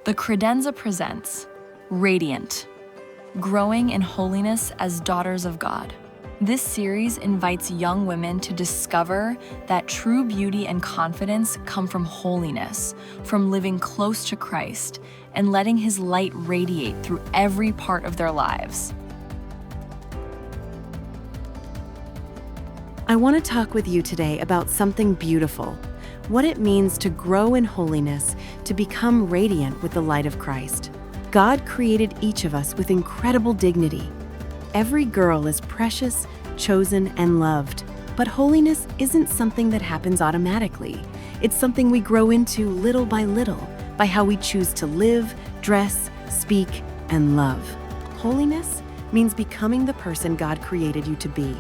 The credenza presents Radiant, Growing in Holiness as Daughters of God. This series invites young women to discover that true beauty and confidence come from holiness, from living close to Christ, and letting His light radiate through every part of their lives. I want to talk with you today about something beautiful, what it means to grow in holiness, to become radiant with the light of Christ. God created each of us with incredible dignity. Every girl is precious, chosen, and loved. But holiness isn't something that happens automatically. It's something we grow into little by how we choose to live, dress, speak, and love. Holiness means becoming the person God created you to be.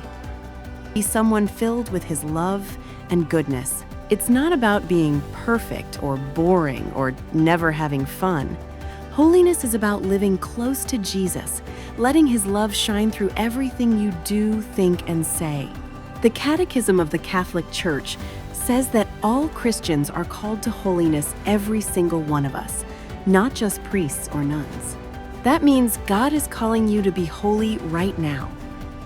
Be someone filled with His love and goodness. It's not about being perfect or boring or never having fun. Holiness is about living close to Jesus, letting His love shine through everything you do, think, and say. The Catechism of the Catholic Church says that all Christians are called to holiness, every single one of us, not just priests or nuns. That means God is calling you to be holy right now,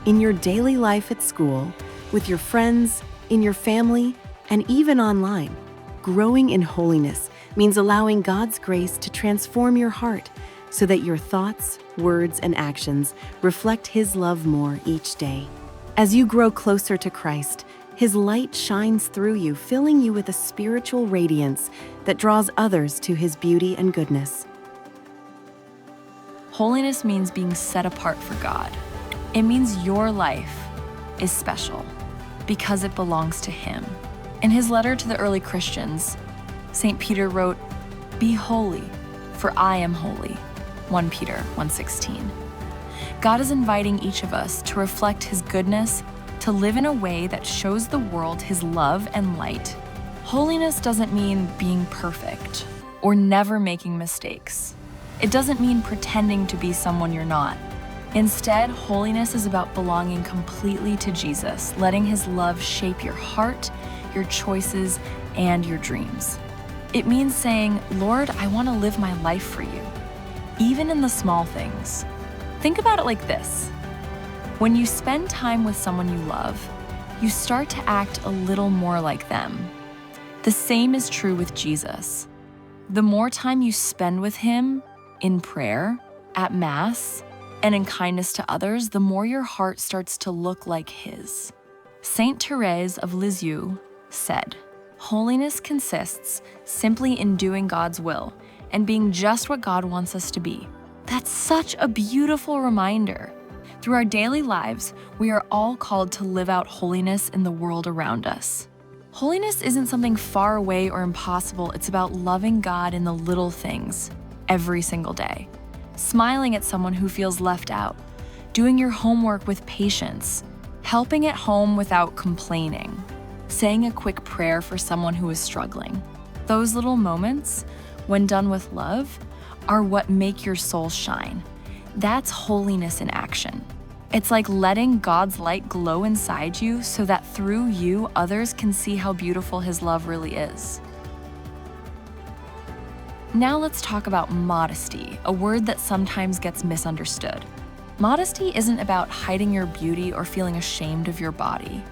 in your daily life at school, with your friends, in your family, and even online. Growing in holiness means allowing God's grace to transform your heart so that your thoughts, words, and actions reflect His love more each day. As you grow closer to Christ, His light shines through you, filling you with a spiritual radiance that draws others to His beauty and goodness. Holiness means being set apart for God. It means your life is special because it belongs to Him. In his letter to the early Christians, St. Peter wrote, "Be holy, for I am holy." 1 Peter 1:16. God is inviting each of us to reflect His goodness, to live in a way that shows the world His love and light. Holiness doesn't mean being perfect or never making mistakes. It doesn't mean pretending to be someone you're not. Instead, holiness is about belonging completely to Jesus, letting His love shape your heart, your choices, and your dreams. It means saying, "Lord, I want to live my life for you," even in the small things. Think about it like this. When you spend time with someone you love, you start to act a little more like them. The same is true with Jesus. The more time you spend with Him in prayer, at Mass, and in kindness to others, the more your heart starts to look like His. Saint Therese of Lisieux said, "Holiness consists simply in doing God's will and being just what God wants us to be." That's such a beautiful reminder. Through our daily lives, we are all called to live out holiness in the world around us. Holiness isn't something far away or impossible. It's about loving God in the little things every single day. Smiling at someone who feels left out, doing your homework with patience, helping at home without complaining, saying a quick prayer for someone who is struggling. Those little moments, when done with love, are what make your soul shine. That's holiness in action. It's like letting God's light glow inside you so that through you, others can see how beautiful His love really is. Now let's talk about modesty, a word that sometimes gets misunderstood. Modesty isn't about hiding your beauty or feeling ashamed of your body.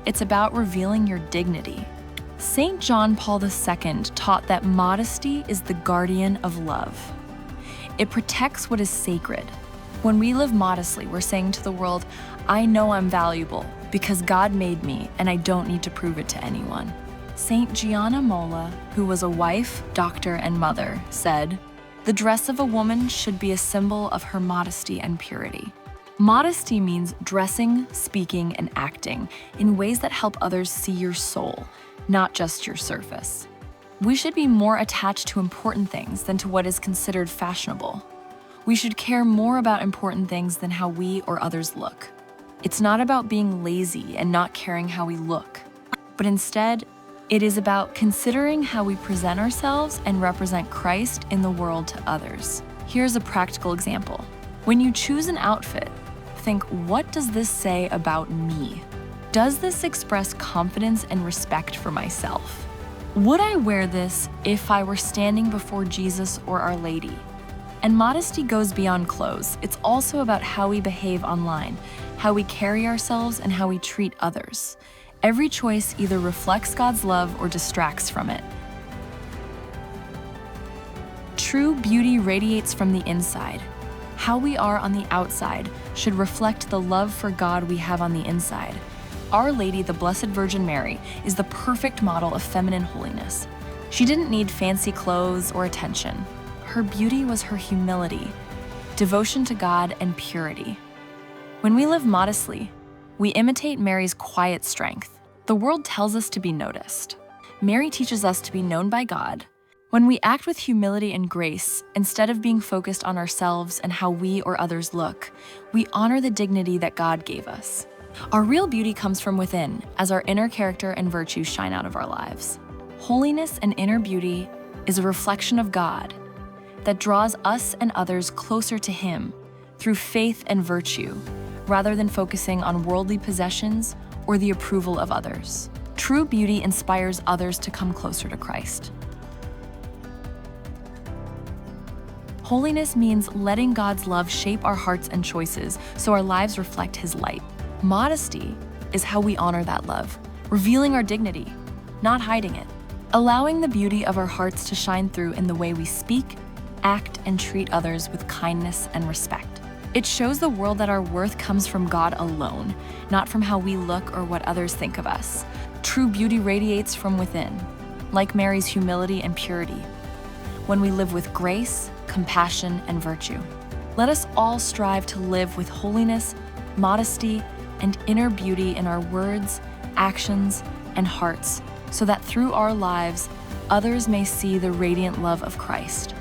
It's about revealing your dignity. St. John Paul II taught that modesty is the guardian of love. It protects what is sacred. When we live modestly, we're saying to the world, "I know I'm valuable because God made me and I don't need to prove it to anyone." St. Gianna Molla, who was a wife, doctor, and mother, said, "The dress of a woman should be a symbol of her modesty and purity." Modesty means dressing, speaking, and acting in ways that help others see your soul, not just your surface. We should be more attached to important things than to what is considered fashionable. We should care more about important things than how we or others look. It's not about being lazy and not caring how we look, but instead, it is about considering how we present ourselves and represent Christ in the world to others. Here's a practical example. When you choose an outfit, think, what does this say about me? Does this express confidence and respect for myself? Would I wear this if I were standing before Jesus or Our Lady? And modesty goes beyond clothes. It's also about how we behave online, how we carry ourselves, and how we treat others. Every choice either reflects God's love or distracts from it. True beauty radiates from the inside. How we are on the outside should reflect the love for God we have on the inside. Our Lady, the Blessed Virgin Mary, is the perfect model of feminine holiness. She didn't need fancy clothes or attention. Her beauty was her humility, devotion to God, and purity. When we live modestly, we imitate Mary's quiet strength. The world tells us to be noticed. Mary teaches us to be known by God. When we act with humility and grace, instead of being focused on ourselves and how we or others look, we honor the dignity that God gave us. Our real beauty comes from within, as our inner character and virtue shine out of our lives. Holiness and inner beauty is a reflection of God that draws us and others closer to Him through faith and virtue, rather than focusing on worldly possessions or the approval of others. True beauty inspires others to come closer to Christ. Holiness means letting God's love shape our hearts and choices so our lives reflect His light. Modesty is how we honor that love, revealing our dignity, not hiding it, allowing the beauty of our hearts to shine through in the way we speak, act, and treat others with kindness and respect. It shows the world that our worth comes from God alone, not from how we look or what others think of us. True beauty radiates from within, like Mary's humility and purity, when we live with grace, compassion, and virtue. Let us all strive to live with holiness, modesty, and inner beauty in our words, actions, and hearts, so that through our lives, others may see the radiant love of Christ.